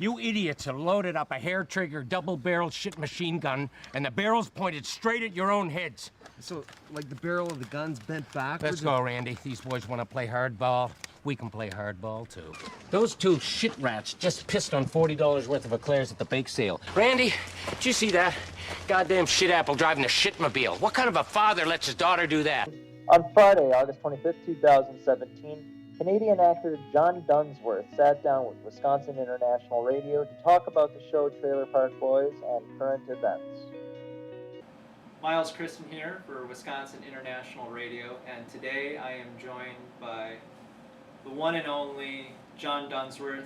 You idiots have loaded up a hair-trigger, double-barrel shit machine gun, and the barrel's pointed straight at your own heads. So, like the barrel of the gun's bent backwards? Let's go, Randy. These boys want to play hardball. We can play hardball, too. Those two shit rats just pissed on $40 worth of eclairs at the bake sale. Randy, did you see that? Goddamn shit apple driving a shitmobile. What kind of a father lets his daughter do that? On Friday, August 25th, 2017, Canadian actor John Dunsworth sat down with Wisconsin International Radio to talk about the show Trailer Park Boys and current events. Miles Kristen here for Wisconsin International Radio, and today I am joined by the one and only John Dunsworth,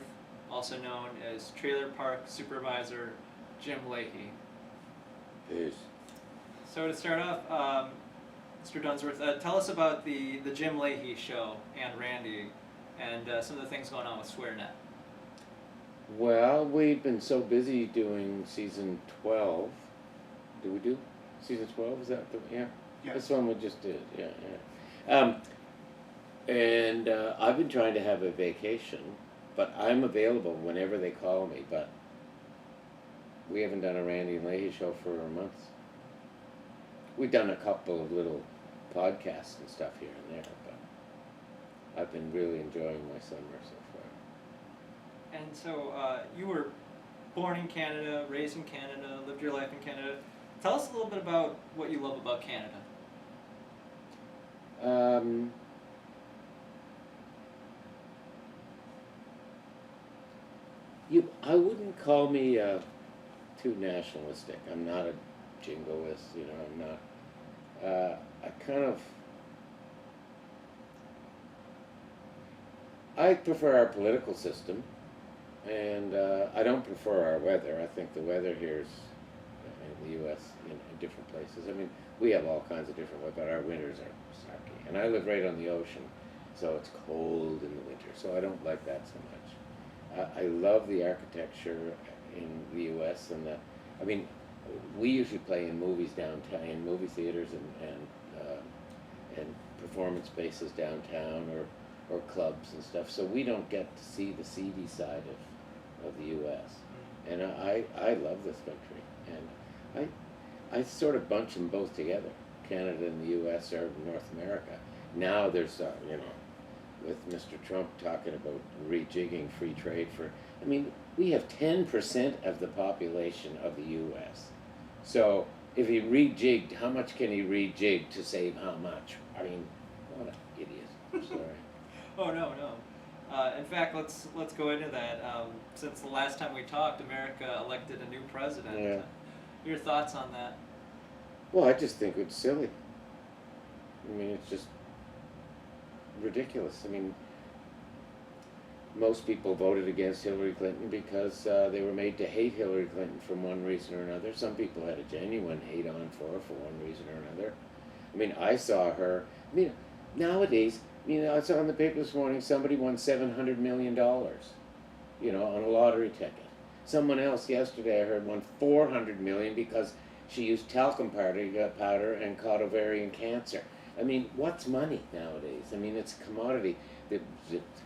also known as Trailer Park Supervisor Jim Lahey. Peace. So to start off, Mr. Dunsworth, tell us about the Jim Lahey show and Randy and some of the things going on with SwearNet. Well, we've been so busy doing season 12. Did we do season 12? Is that the, yeah? Yes. This one we just did, yeah. And I've been trying to have a vacation, but I'm available whenever they call me, but we haven't done a Randy and Lahey show for months. We've done a couple of little podcasts and stuff here and there, but I've been really enjoying my summer so far. And so you were born in Canada, raised in Canada, lived your life in Canada. Tell us a little bit about what you love about Canada. I wouldn't call me too nationalistic. I'm not a jingoist, you know, I'm not. I prefer our political system, and I don't prefer our weather. I think the weather here is, in the U.S., in different places. I mean, we have all kinds of different weather, but our winters are sucky. And I live right on the ocean, so it's cold in the winter, so I don't like that so much. I love the architecture in the U.S. and I mean, we usually play in movies downtown, in movie theaters and performance spaces downtown or clubs and stuff. So we don't get to see the seedy side of the U.S. And I love this country, and I sort of bunch them both together. Canada and the U.S. are North America. Now there's you know, with Mr. Trump talking about rejigging free trade for. I mean, we have 10% of the population of the U.S. So if he rejigged, how much can he rejig to save how much? I mean, what an idiot. I'm sorry. Oh, no. In fact, let's go into that. Since the last time we talked, America elected a new president. Yeah. Your thoughts on that? Well, I just think it's silly. I mean, it's just ridiculous. I mean, most people voted against Hillary Clinton because they were made to hate Hillary Clinton for one reason or another. Some people had a genuine hate on for her for one reason or another. I mean, I saw her. I mean, nowadays, you know, I saw in the paper this morning somebody won $700 million, you know, on a lottery ticket. Someone else yesterday I heard won $400 million because she used talcum powder and caught ovarian cancer. I mean, what's money nowadays? I mean, it's a commodity. The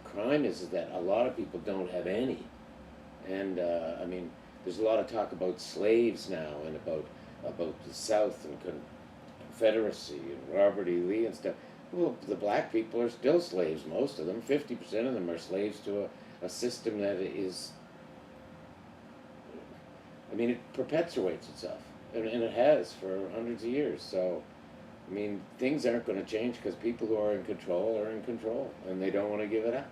crime is that a lot of people don't have any. And, I mean, there's a lot of talk about slaves now and about the South and Confederacy and Robert E. Lee and stuff. Well, the black people are still slaves, most of them. 50% of them are slaves to a system that is, I mean, it perpetuates itself. And it has for hundreds of years. So, I mean, things aren't going to change because people who are in control, and they don't want to give it up.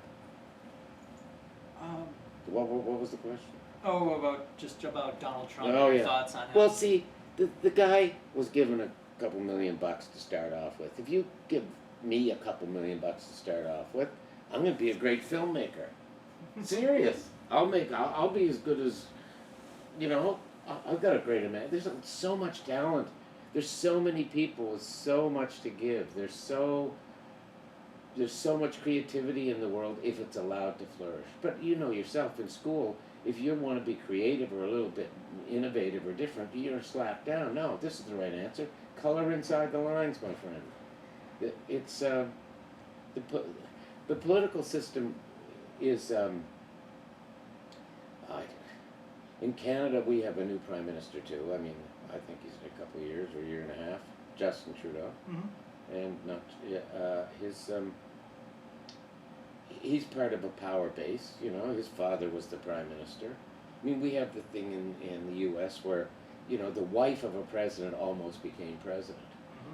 What was the question? Oh, about Donald Trump. Oh, Your yeah. thoughts on him? Well, see, the guy was given a couple $1 million to start off with. If you give me a couple $1 million to start off with, I'm going to be a great filmmaker. Serious. I'll be as good as, you know. I've got a great amount. There's so much talent. There's so many people with so much to give. There's so much creativity in the world if it's allowed to flourish. But you know yourself, in school, if you want to be creative or a little bit innovative or different, you're slapped down. No, this is the right answer. Color inside the lines, my friend. It's the political system is In Canada, we have a new prime minister too. I mean, I think he's in a couple of years or a year and a half, Justin Trudeau, and not he's part of a power base. You know, his father was the prime minister. I mean, we have the thing in the U.S. where, you know, the wife of a president almost became president.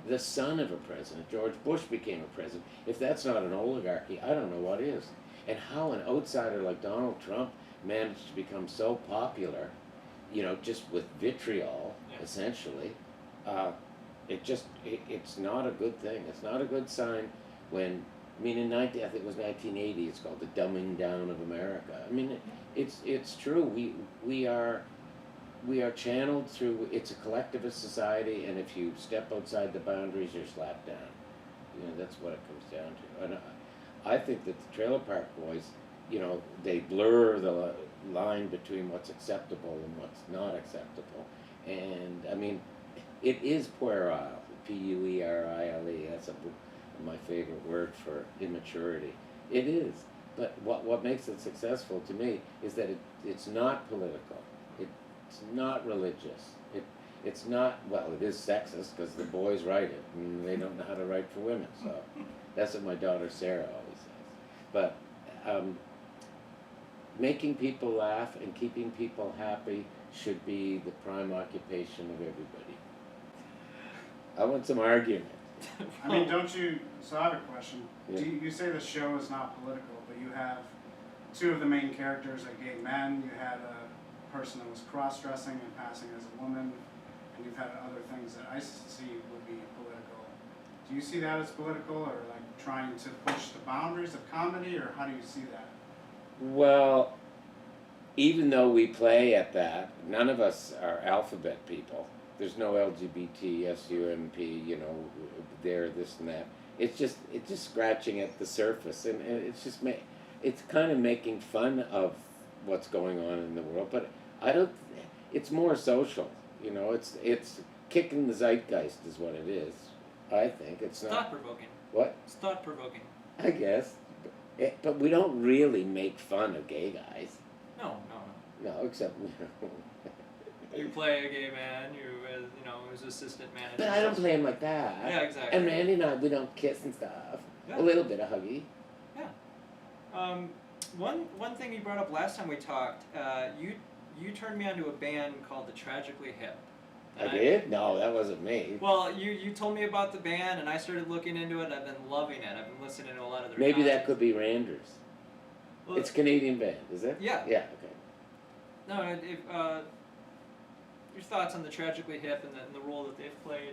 The son of a president, George Bush, became a president. If that's not an oligarchy, I don't know what is. And how an outsider like Donald Trump managed to become so popular, you know, just with vitriol, essentially, it's not a good thing. It's not a good sign when, I mean, I think it was 1980, it's called the dumbing down of America. I mean, it's true. We are channeled through, it's a collectivist society, and if you step outside the boundaries, you're slapped down. You know, that's what it comes down to. And I think that the Trailer Park Boys, you know, they blur the line between what's acceptable and what's not acceptable. And, I mean, it is puerile, P-U-E-R-I-L-E, that's my favorite word for immaturity. It is. But what makes it successful to me is that it's not political. It's not religious. It's not, well, it is sexist because the boys write it and they don't know how to write for women. So that's what my daughter Sarah always says. But making people laugh and keeping people happy should be the prime occupation of everybody. I want some argument. I mean, don't you, so I have a question. Yeah. You say the show is not political, but you have two of the main characters are gay men. You had a person that was cross-dressing and passing as a woman, and you've had other things that I see would be political. Do you see that as political, or like trying to push the boundaries of comedy, or how do you see that? Well, even though we play at that, none of us are alphabet people. There's no LGBT, SUMP, you know, there, this and that. It's just scratching at the surface, and it's just it's kind of making fun of what's going on in the world. But it's more social, you know. It's kicking the zeitgeist is what it is. I think it's not Thought-provoking. What? It's thought-provoking. I guess, but we don't really make fun of gay guys. No. No, except. You play a gay man, his assistant manager. But I don't play him like that. Yeah, exactly. And Randy and I, we don't kiss and stuff. Yeah. A little bit of huggy. Yeah. One thing you brought up last time we talked, you turned me onto a band called the Tragically Hip. I did? No, that wasn't me. Well, you told me about the band, and I started looking into it, and I've been loving it. I've been listening to a lot of their Maybe that concerts. could be Randers. Well, It's a Canadian band, is it? Yeah. Yeah, okay. No, your thoughts on the Tragically Hip and the role that they've played.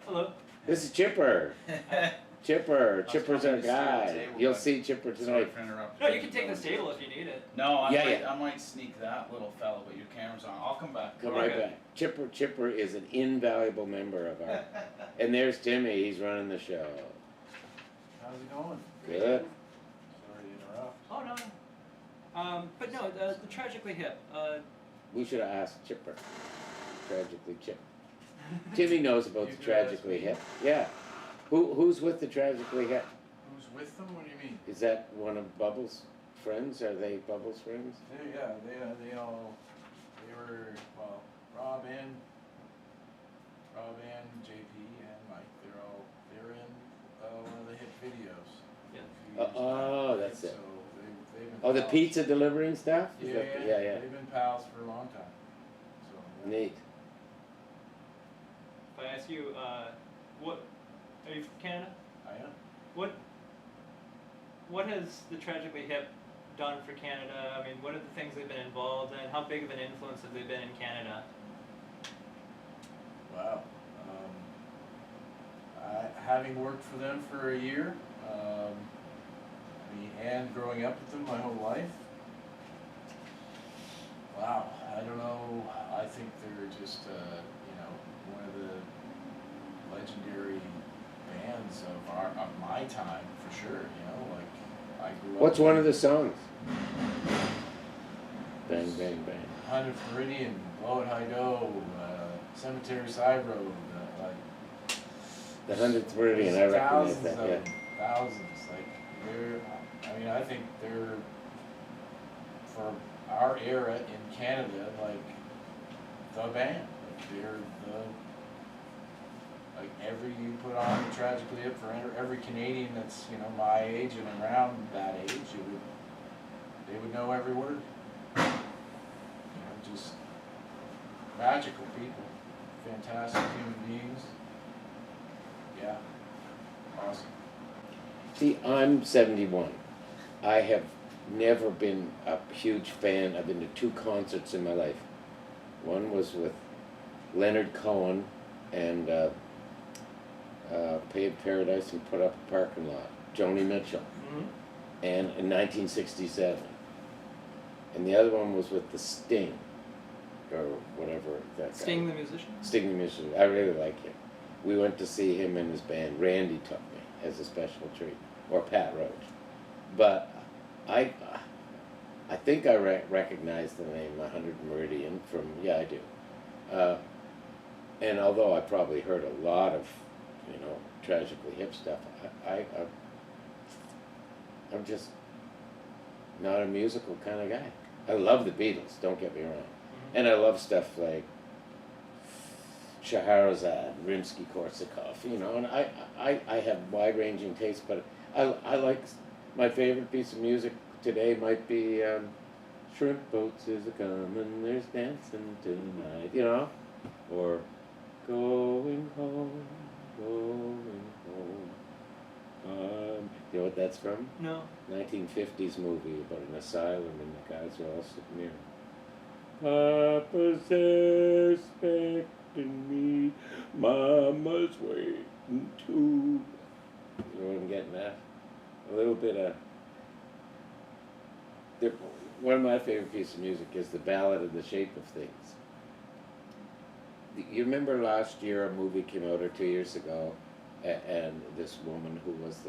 Hello. This is Chipper. Chipper's our telling you to stay at the guy. table, You'll but- see Chipper Sorry tonight. for interrupting. No, you can take this table if you need it. No, Yeah. I might sneak that little fella, but your camera's on. I'll come back. Come Alright. right back. Chipper is an invaluable member of our. And there's Timmy. He's running the show. How's it going? Good. Sorry to interrupt. Oh no. But no, the Tragically Hip. We should have asked Chipper. Tragically Chip. Timmy knows about You the could ask Tragically me. Hip. Yeah. Who's with the Tragically Hip? Who's with them? What do you mean? Is that one of Bubbles' friends? Are they Bubbles' friends? They were, well, Rob and JP and Mike, they're in one of the hit videos. Yeah. A few years Oh, back, that's right? it. So they've been Oh, the pals. pizza delivering stuff? Is Yeah, that- yeah, yeah. They've been pals for a long time. So yeah. Neat. If I ask you, what are you from Canada? I am. What has the Tragically Hip done for Canada? I mean, what are the things they've been involved in? How big of an influence have they been in Canada? Wow. Having worked for them for a year, and growing up with them my whole life, wow, I don't know, I think they're just, one of the legendary bands of my time, for sure, like, I grew up. What's one of the songs? Bang, bang, bang. 100th Meridian, Blow It High Do, Cemetery Side Road, like, The 100th Meridian, I recognize thousands that, of yeah. them, thousands. Like I think they're for our era in Canada, like, the band. Like, they're the, like, you put on Tragically Hip for every Canadian that's, you know, my age and around that age, they would know every word. You know, just magical people, fantastic human beings. Yeah, awesome. See, I'm 71. I have never been a huge fan. I've been to 2 concerts in my life. One was with Leonard Cohen and Paid Paradise and Put Up a Parking Lot, Joni Mitchell, and in 1967. And the other one was with the Sting, or whatever that guy. Sting the musician? Sting the musician. I really like him. We went to see him and his band. Randy took me as a special treat, or Pat Roach. But I think I recognize the name 100 Meridian from, yeah, I do. And although I probably heard a lot of, you know, Tragically Hip stuff, I'm just not a musical kind of guy. I love the Beatles, don't get me wrong. And I love stuff like Scheherazade, Rimsky-Korsakov, you know, and I have wide-ranging tastes, but I like, my favorite piece of music today might be Shrimp Boats is a-comin', there's dancing tonight, you know, or Going Home, Going Home. You know what that's from? No. 1950s movie about an asylum and the guys are all sitting there. Papa's expecting me, Mama's waiting too. You know what I'm getting at? A little bit of... One of my favorite pieces of music is the Ballad of the Shape of Things. You remember last year a movie came out, or 2 years ago, and this woman who was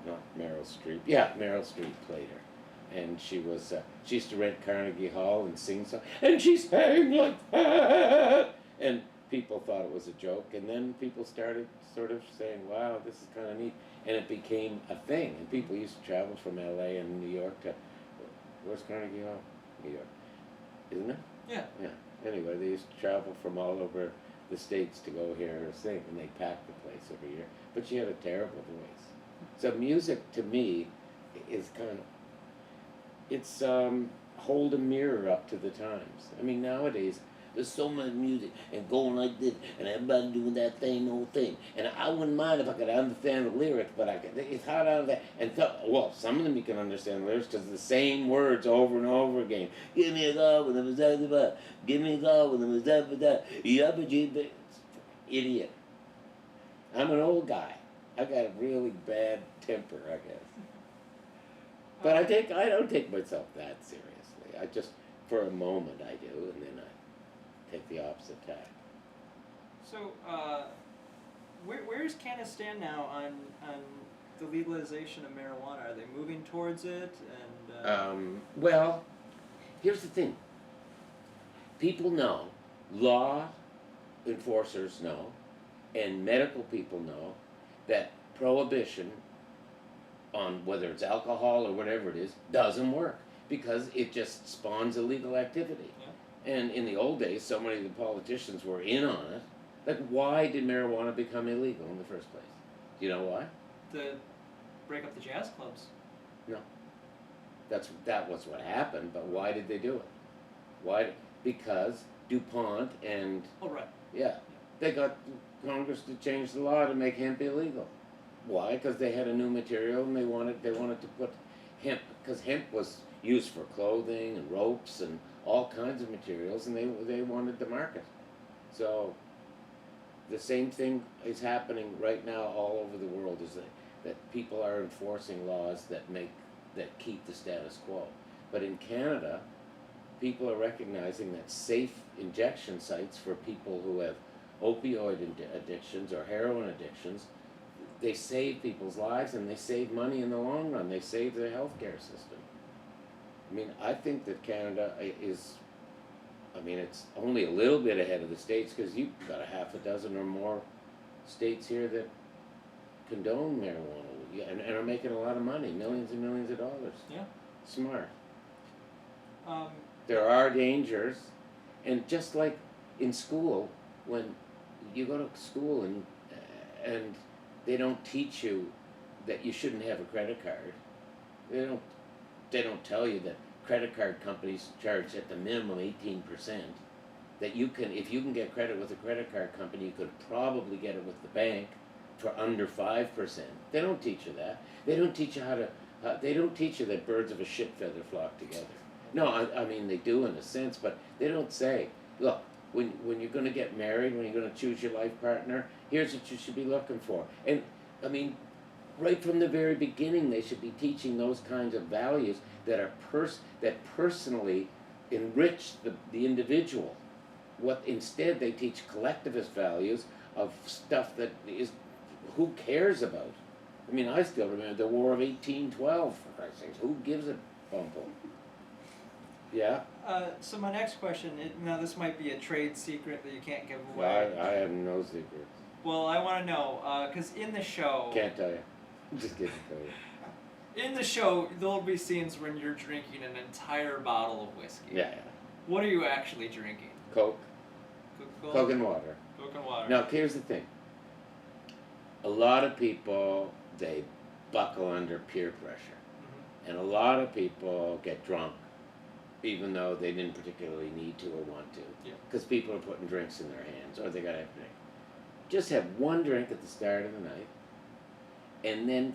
not Meryl Streep, yeah, Meryl Streep played her. And she used to rent Carnegie Hall and sing songs, and she sang like that! And people thought it was a joke, and then people started sort of saying, wow, this is kind of neat. And it became a thing, and people used to travel from LA and New York to, where's Carnegie Hall? New York, isn't it? Yeah. Yeah. Anyway, they used to travel from all over the States to go hear her sing, and they packed the place every year. But she had a terrible voice. So music, to me, is kind of, it's hold a mirror up to the times. I mean, nowadays, there's so much music and going like this, and everybody doing that same old thing. And I wouldn't mind if I could understand the lyrics, but it's hard out of that. And well, some of them you can understand the lyrics because the same words over and over again. Give me a call when I'm a give me a call when I'm a idiot. I'm an old guy. I got a really bad temper, I guess. But I don't take myself that seriously. I just, for a moment I do, and then I take the opposite tack. So, where does Canada stand now on the legalization of marijuana? Are they moving towards it? And well, here's the thing. People know, law enforcers know, and medical people know that prohibition on whether it's alcohol or whatever it is doesn't work because it just spawns illegal activity. Yeah. And in the old days, so many of the politicians were in on it. Like, why did marijuana become illegal in the first place? Do you know why? To break up the jazz clubs. No. That was what happened, but why did they do it? Why? Because DuPont and... Oh, right. Yeah. They got Congress to change the law to make hemp illegal. Why? Because they had a new material and they wanted to put hemp, because hemp was used for clothing and ropes and all kinds of materials, and they wanted the market. So the same thing is happening right now all over the world, is that people are enforcing laws that keep the status quo. But in Canada, people are recognizing that safe injection sites for people who have opioid addictions or heroin addictions, they save people's lives and they save money in the long run. They save the healthcare system. I mean, I think that Canada is, it's only a little bit ahead of the States because you've got a half a dozen or more states here that condone marijuana and are making a lot of money, millions and millions of dollars. Yeah. Smart. There are dangers, and just like in school, when you go to school and they don't teach you that you shouldn't have a credit card. They don't tell you that credit card companies charge at the minimum 18%. That you can, if you can get credit with a credit card company, you could probably get it with the bank for under 5%. They don't teach you that. They don't teach you how to. They don't teach you that birds of a shit feather flock together. No, I mean they do in a sense, but they don't say, look, when you're going to get married, when you're going to choose your life partner, here's what you should be looking for. And I mean, right from the very beginning, they should be teaching those kinds of values that are that personally enrich the individual. What instead they teach collectivist values of stuff that is, who cares about? I mean, I still remember the War of 1812, for Christ's sakes. Who gives a bumble? Yeah? So my next question, now this might be a trade secret that you can't give Well, away. I have no secrets. Well, I want to know, because in the show... Can't tell you. Just kidding, tell you. In the show, there'll be scenes when you're drinking an entire bottle of whiskey. Yeah. What are you actually drinking? Coke. Coca-Cola? Coke and water. Coke and water. Now, here's the thing. A lot of people, they buckle under peer pressure. Mm-hmm. And a lot of people get drunk, even though they didn't particularly need to or want to. Yeah. Because people are putting drinks in their hands, or they got to have a drink. Just have one drink at the start of the night, and then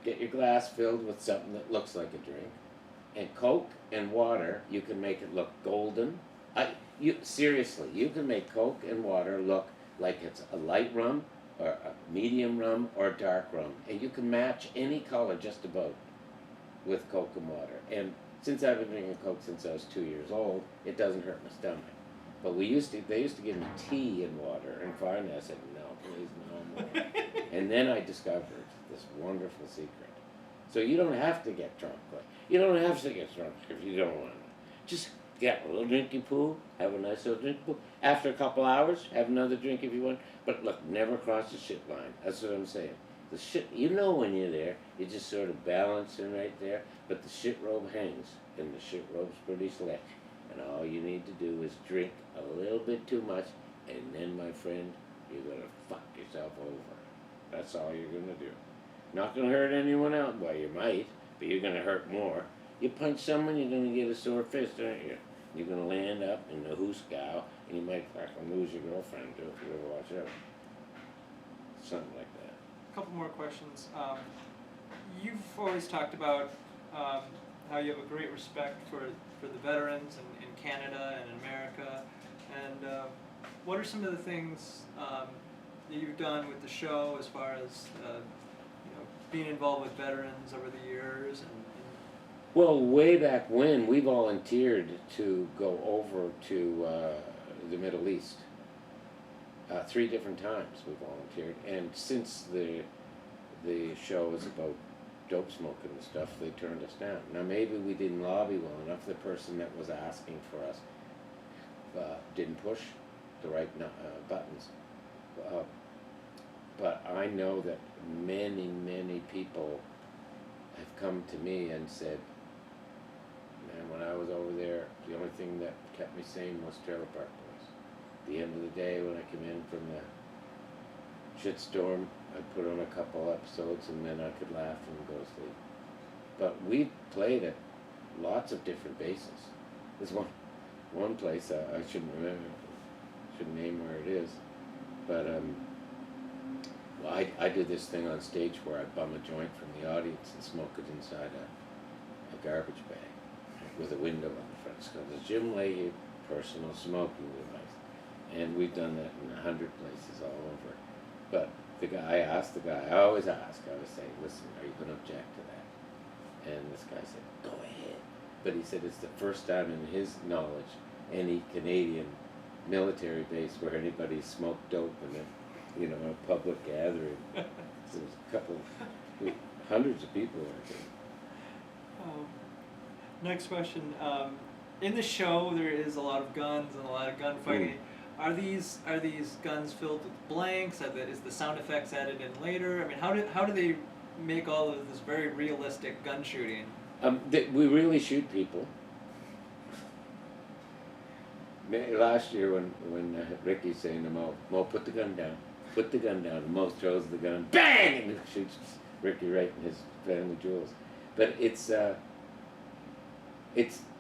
get your glass filled with something that looks like a drink. And Coke and water, you can make it look golden. Seriously, you can make Coke and water look like it's a light rum, or a medium rum, or a dark rum. And you can match any color just about with Coke and water. And since I've been drinking Coke since I was 2 years old, it doesn't hurt my stomach. But they used to give me tea and water, and finally I said, no, please, no more. And then I discovered this wonderful secret. So you don't have to get drunk. You don't have to get drunk if you don't want to. Just get a little drinking pool, have a nice little drinking pool. After a couple hours, have another drink if you want. But look, never cross the shit line. That's what I'm saying. The shit, you know when you're there, you're just sort of balancing right there, but the shit robe hangs, and the shit robe's pretty slick. And all you need to do is drink a little bit too much, and then, my friend, you're going to fuck yourself over. That's all you're going to do. Not going to hurt anyone else. Well, you might, but you're going to hurt more. You punch someone, you're going to get a sore fist, aren't you? You're going to land up in the hoosegow, and you might fucking lose your girlfriend, too, if you ever watch out. Something like that. A couple more questions. You've always talked about how you have a great respect for the veterans in Canada and in America. And what are some of the things that you've done with the show as far as being involved with veterans over the years? Well, way back when, we volunteered to go over to the Middle East. 3 different times we volunteered, and since the show is about dope smoking and stuff, they turned us down. Now maybe we didn't lobby well enough. The person that was asking for us didn't push the right buttons. But I know that many people have come to me and said, man, when I was over there, the only thing that kept me sane was Trailer Park Boys. At the end of the day, when I came in from the shitstorm, I'd put on a couple episodes and then I could laugh and go to sleep. But we played at lots of different bases. There's one place, I shouldn't name where it is, but well, I do this thing on stage where I bum a joint from the audience and smoke it inside a garbage bag with a window on the front. It's called the Jim Lahey Personal Smoking Device. And we've done that in 100 places all over. But I always say, listen, are you going to object to that? And this guy said, go ahead. But he said it's the first time in his knowledge any Canadian military base where anybody smoked dope in a public gathering. So there's hundreds of people there. Next question. In the show, there is a lot of guns and a lot of gunfighting. Are these guns filled with blanks? Is the sound effects added in later? I mean, how do they make all of this very realistic gun shooting? We really shoot people. Last year when Ricky's saying to Mo, put the gun down, and Mo throws the gun, bang, and shoots Ricky right in his family jewels. But it's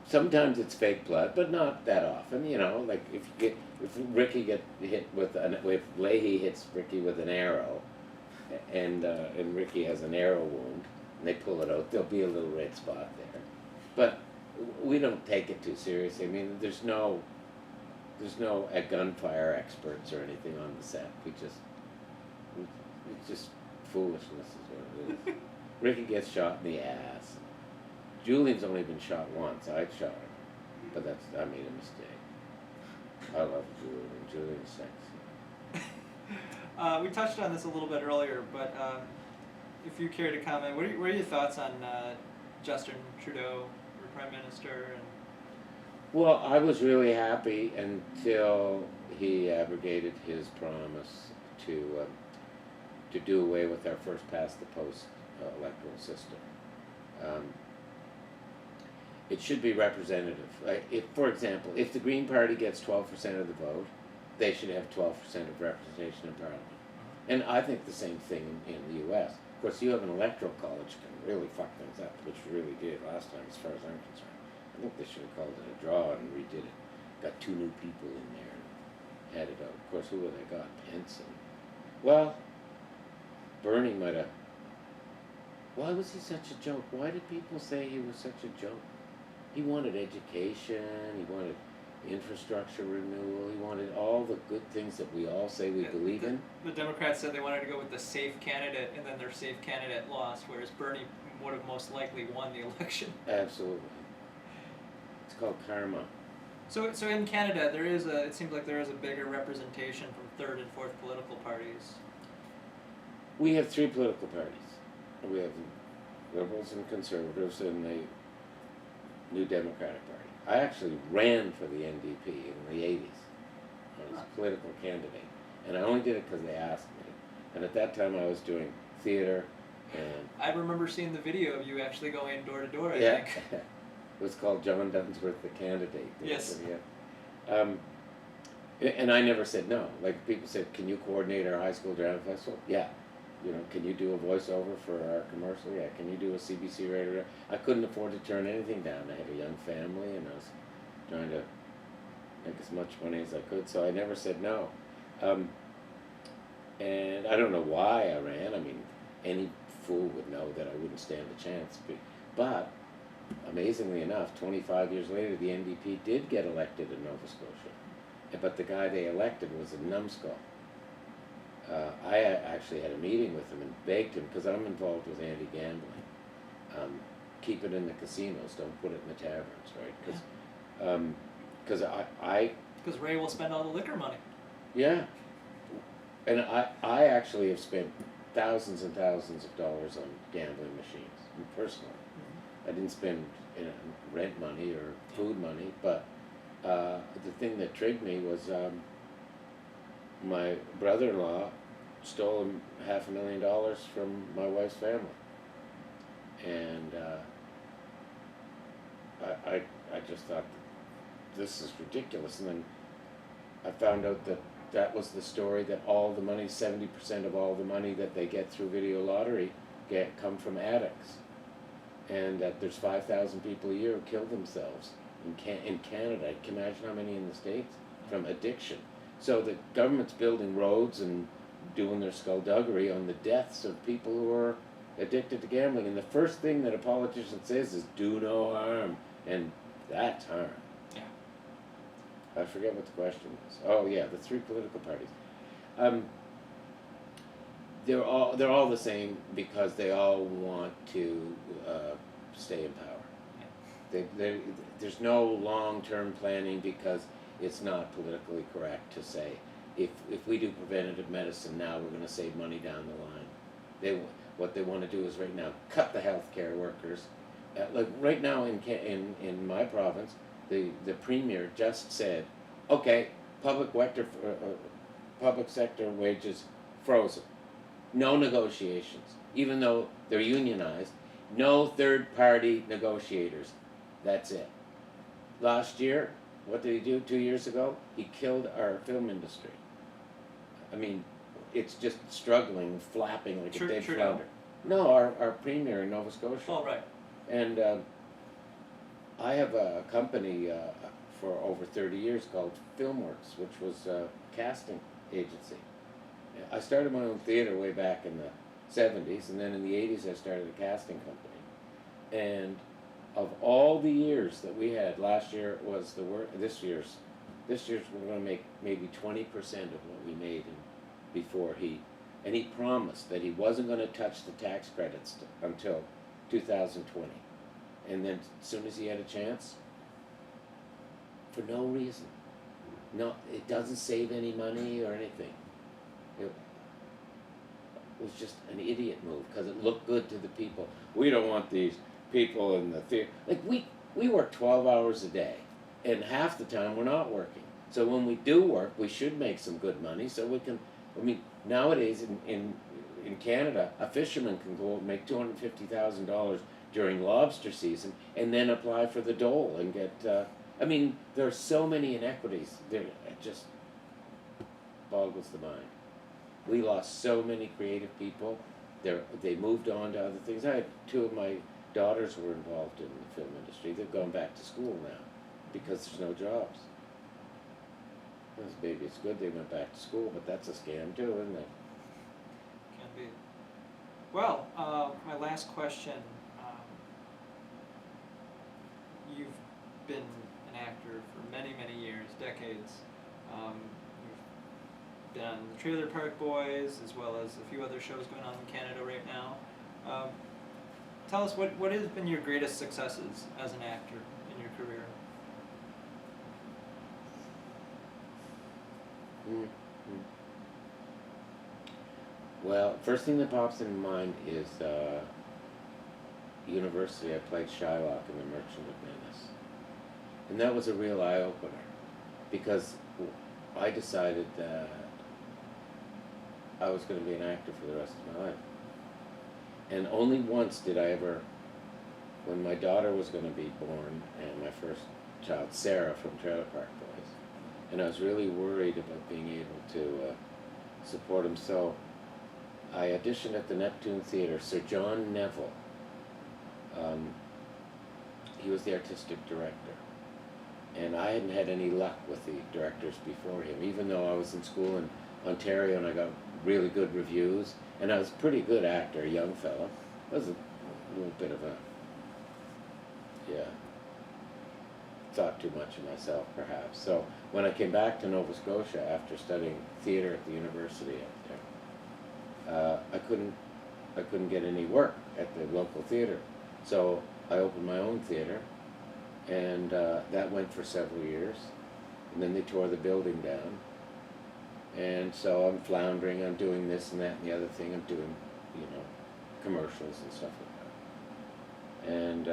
sometimes it's fake blood, but not that often. You know, like if Ricky get hit with if Lahey hits Ricky with an arrow, and Ricky has an arrow wound, and they pull it out, there'll be a little red spot there. But we don't take it too seriously. I mean, there's no gunfire experts or anything on the set. It's just foolishness is what it is. Ricky gets shot in the ass. Julian's only been shot once. I shot him, but I made a mistake. I love Julian. Julian's sexy. We touched on this a little bit earlier, but if you care to comment, what are your thoughts on Justin Trudeau, your Prime Minister? And Well, I was really happy until he abrogated his promise to do away with our first past the post electoral system. It should be representative. For example, if the Green Party gets 12% of the vote, they should have 12% of representation in Parliament. And I think the same thing in the U.S. Of course, you have an electoral college can really fuck things up, which really did last time, as far as I'm concerned. I think they should have called it a draw and redid it. Got 2 new people in there and had it out. Of course, who have they got? Pence and... Well, Bernie might have... Why was he such a joke? Why did people say he was such a joke? He wanted education, he wanted infrastructure renewal, he wanted all the good things that we all say we believe in. The Democrats said they wanted to go with the safe candidate, and then their safe candidate lost, whereas Bernie would have most likely won the election. Absolutely. It's called karma. So in Canada, it seems like there is a bigger representation from third and fourth political parties. We have 3 political parties. We have Liberals and Conservatives and the New Democratic Party. I actually ran for the NDP in the 80s. I was a political candidate. And I only did it because they asked me. And at that time I was doing theater and... I remember seeing the video of you actually going door to door, I yeah. think. It was called John Dunsworth, the Candidate. Yes. And I never said no. Like people said, can you coordinate our high school drama festival? Yeah. You know, can you do a voiceover for our commercial? Yeah. Can you do a CBC radio? I couldn't afford to turn anything down. I had a young family and I was trying to make as much money as I could, so I never said no. And I don't know why I ran. I mean, any fool would know that I wouldn't stand a chance. But amazingly enough, 25 years later, the NDP did get elected in Nova Scotia. But the guy they elected was a numbskull. I actually had a meeting with him and begged him, because I'm involved with anti-gambling, keep it in the casinos, don't put it in the taverns, right? Because Because Ray will spend all the liquor money. yeah, and I actually have spent thousands and thousands of dollars on gambling machines, personally. I didn't spend rent money or food money, but the thing that trigged me was my brother-in-law stole $500,000 from my wife's family, and I just thought, this is ridiculous. And then I found out that that was the story, that all the money, 70% of all the money that they get through video lottery come from addicts, and that there's 5,000 people a year who kill themselves in Canada. Can you imagine how many in the States? From addiction. So the government's building roads and doing their skullduggery on the deaths of people who are addicted to gambling. And the first thing that a politician says is, do no harm. And that's harm. Yeah. I forget what the question was. Oh yeah, the 3 political parties. They're all the same because they all want to stay in power. There's no long-term planning, because it's not politically correct to say, if we do preventative medicine now, we're going to save money down the line. What they want to do is right now cut the healthcare workers. Like right now in my province, the premier just said, okay, public sector wages frozen, no negotiations, even though they're unionized, no third-party negotiators. That's it. Last year, what did he do 2 years ago? He killed our film industry. I mean, it's just struggling, flapping like a dead flounder. No, our premier in Nova Scotia. Oh, right. And I have a company for over 30 years called Filmworks, which was a casting agency. I started my own theater way back in the 70s, and then in the 80s I started a casting company. And of all the years that we had, last year was the worst. This year's we're going to make maybe 20% of what we made before he promised that he wasn't going to touch the tax credits until 2020. And then as soon as he had a chance, for no reason, no, it doesn't save any money or anything. It was just an idiot move because it looked good to the people. We don't want these people in the theater. Like we work 12 hours a day, and half the time we're not working. So when we do work, we should make some good money so we can. I mean, nowadays in Canada, a fisherman can go and make $250,000 during lobster season, and then apply for the dole and get. I mean, there are so many inequities. It just boggles the mind. We lost so many creative people. They moved on to other things. I had two of my daughters were involved in the film industry. They've gone back to school now because there's no jobs. Maybe it's good they went back to school, but that's a scam too, isn't it? Can be. Well, my last question. You've been an actor for many, many years, decades. You've been on the Trailer Park Boys, as well as a few other shows going on in Canada right now. Tell us, what has been your greatest successes as an actor in your career? Well, first thing that pops in mind is university. I played Shylock in The Merchant of Venice. And that was a real eye-opener because I decided that I was going to be an actor for the rest of my life. And only once did I ever, when my daughter was going to be born, and my first child, Sarah, from Trailer Park Boys, and I was really worried about being able to support him. So I auditioned at the Neptune Theatre. Sir John Neville, he was the artistic director. And I hadn't had any luck with the directors before him, even though I was in school in Ontario and I got really good reviews. And I was a pretty good actor, a young fella. I was a little bit of a, thought too much of myself perhaps. So when I came back to Nova Scotia after studying theater at the university up there, I couldn't get any work at the local theater. So I opened my own theater, and that went for several years. And then they tore the building down. And so I'm floundering, I'm doing this and that and the other thing. I'm doing, commercials and stuff like that. And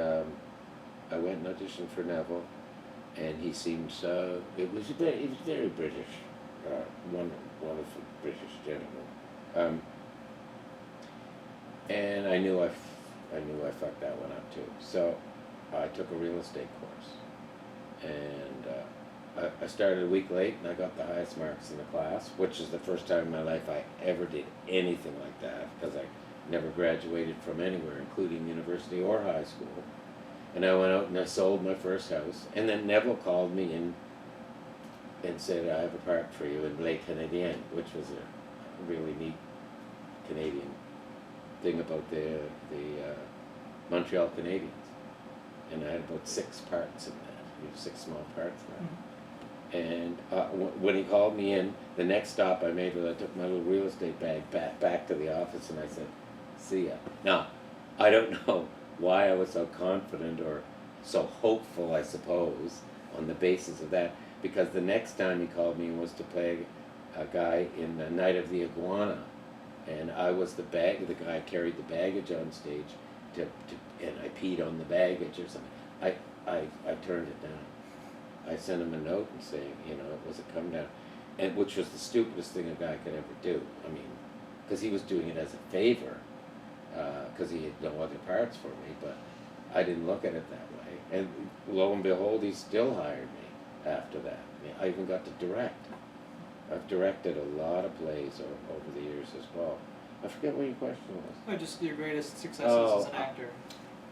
I went and auditioned for Neville, and he seemed so, it was very British, wonderful British gentleman. And I knew I fucked that one up too. So I took a real estate course, and I started a week late, and I got the highest marks in the class, which is the first time in my life I ever did anything like that, because I never graduated from anywhere, including university or high school. And I went out and I sold my first house, and then Neville called me in and said, I have a part for you in Les Canadiens, which was a really neat Canadian thing about the Montreal Canadiens. And I had about 6 parts in that, 6 small parts in that. And when he called me in, the next stop I made was I took my little real estate bag back to the office, and I said, see ya. Now, I don't know why I was so confident or so hopeful, I suppose, on the basis of that, because the next time he called me was to play a guy in The Night of the Iguana, and I was the guy carried the baggage on stage, and I peed on the baggage or something. I turned it down. I sent him a note and saying, it was a come down, and which was the stupidest thing a guy could ever do. I mean, because he was doing it as a favor, because he had no other parts for me, but I didn't look at it that way. And lo and behold, he still hired me after that. I even got to direct. I've directed a lot of plays over the years as well. I forget what your question was. Oh, just your greatest successes as an actor.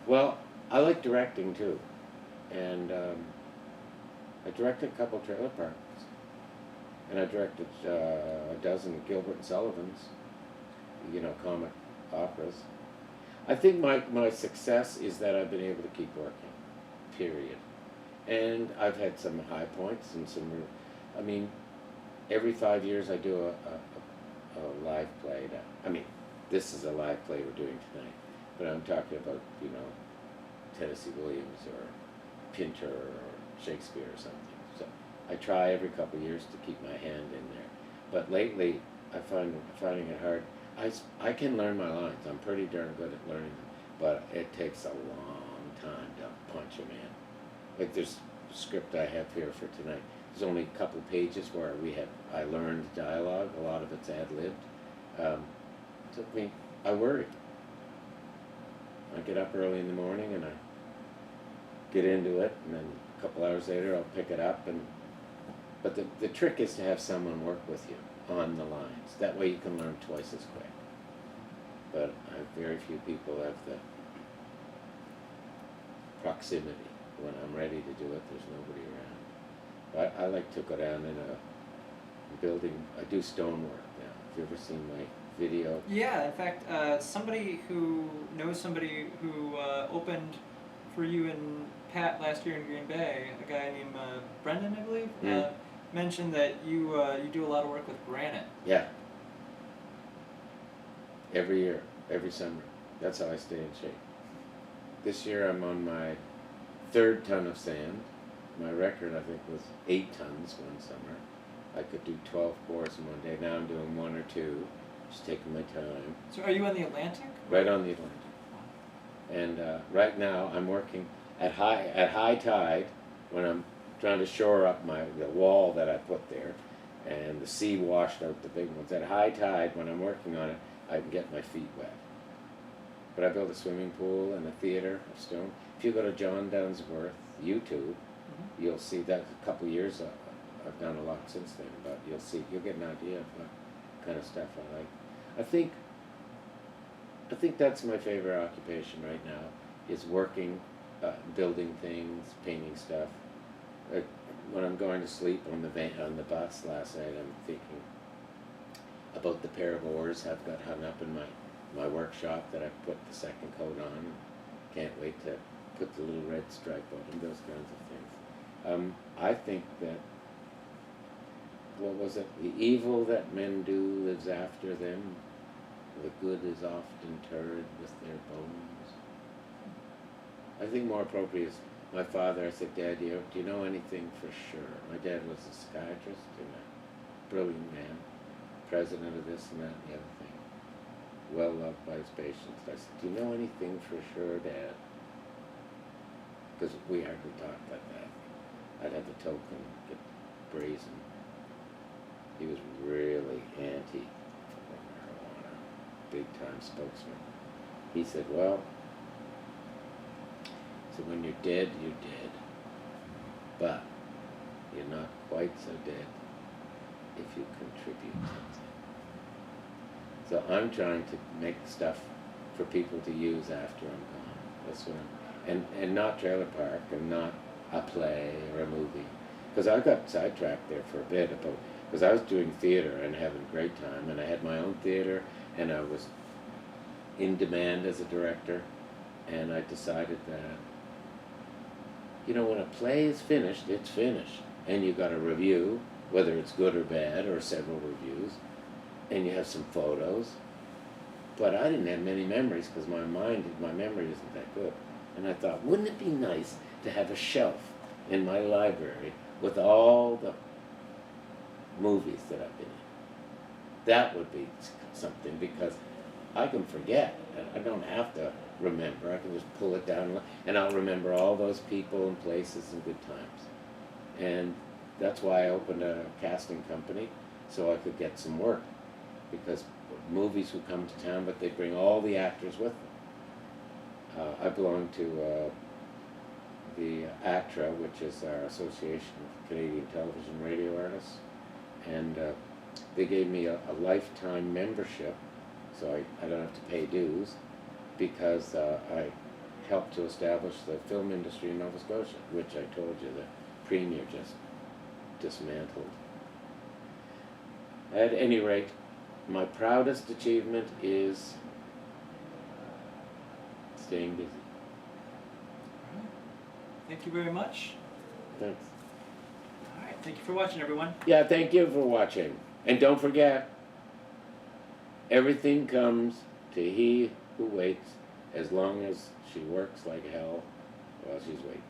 Well, I like directing too, and I directed a couple trailer parks, and I directed a dozen Gilbert and Sullivans, comic operas. I think my success is that I've been able to keep working, period. And I've had some high points and some, every 5 years I do a live play. This is a live play we're doing tonight, but I'm talking about, Tennessee Williams or Pinter or Shakespeare or something. So I try every couple of years to keep my hand in there. But lately, I'm finding it hard. I can learn my lines. I'm pretty darn good at learning them, but it takes a long time to punch them in. Like there's a script I have here for tonight. There's only a couple pages where I learned dialogue. A lot of it's ad-libbed. I worry. I get up early in the morning and I get into it, and then a couple hours later I'll pick it up. But the trick is to have someone work with you on the lines. That way you can learn twice as quick. But very few people have the proximity. When I'm ready to do it, there's nobody around. But I like to go down in a building. I do stonework now. Have you ever seen my video? Yeah, in fact, somebody who knows somebody who opened for you and Pat last year in Green Bay, a guy named Brendan, I believe, mentioned that you do a lot of work with granite. Yeah. Every year, every summer. That's how I stay in shape. This year I'm on my 3rd ton of sand. My record, I think, was 8 tons one summer. I could do 12 pours in one day. Now I'm doing 1 or 2, just taking my time. So are you on the Atlantic? Right on the Atlantic. And right now I'm working at high tide when I'm trying to shore up the wall that I put there, and the sea washed out the big ones. At high tide, when I'm working on it, I can get my feet wet. But I built a swimming pool and a theater of stone. If you go to John Dunsworth YouTube, you'll see that a couple of years I've done a lot since then, but you'll get an idea of what kind of stuff I like. I think that's my favorite occupation right now, is working, building things, painting stuff. When I'm going to sleep on the bus last night, I'm thinking about the pair of oars I've got hung up in my workshop that I've put the second coat on. Can't wait to put the little red stripe on them, those kinds of things. I think that, what was it? The evil that men do lives after them. The good is often interred with their bones. I think more appropriate is my father. I said, Dad, do you know anything for sure? My dad was a psychiatrist and a brilliant man, president of this and that and the other thing, well loved by his patients. I said, do you know anything for sure, Dad? Because we hardly talked like that. I'd have the token, get brazen. He was really anti-marijuana, big-time spokesman. He said, well, so when you're dead, you're dead. But you're not quite so dead if you contribute something. So I'm trying to make stuff for people to use after I'm gone. That's what and not trailer park and not a play or a movie. Because I got sidetracked there for a bit because I was doing theater and having a great time, and I had my own theater and I was in demand as a director, and I decided that, when a play is finished, it's finished. And you got a review, whether it's good or bad, or several reviews, and you have some photos. But I didn't have many memories because my memory isn't that good. And I thought, wouldn't it be nice to have a shelf in my library with all the movies that I've been in? That would be something, because I can forget. I don't have to remember. I can just pull it down, and I'll remember all those people and places and good times. And that's why I opened a casting company, so I could get some work, because movies would come to town, but they'd bring all the actors with them. I belong to the ACTRA, which is our Association of Canadian Television and Radio Artists, and they gave me a lifetime membership, so I don't have to pay dues, because I helped to establish the film industry in Nova Scotia, which I told you the Premier just dismantled. At any rate, my proudest achievement is staying busy. Thank you very much. Thanks. All right, thank you for watching, everyone. Yeah, thank you for watching. And don't forget, everything comes to he who waits, as long as she works like hell while she's waiting.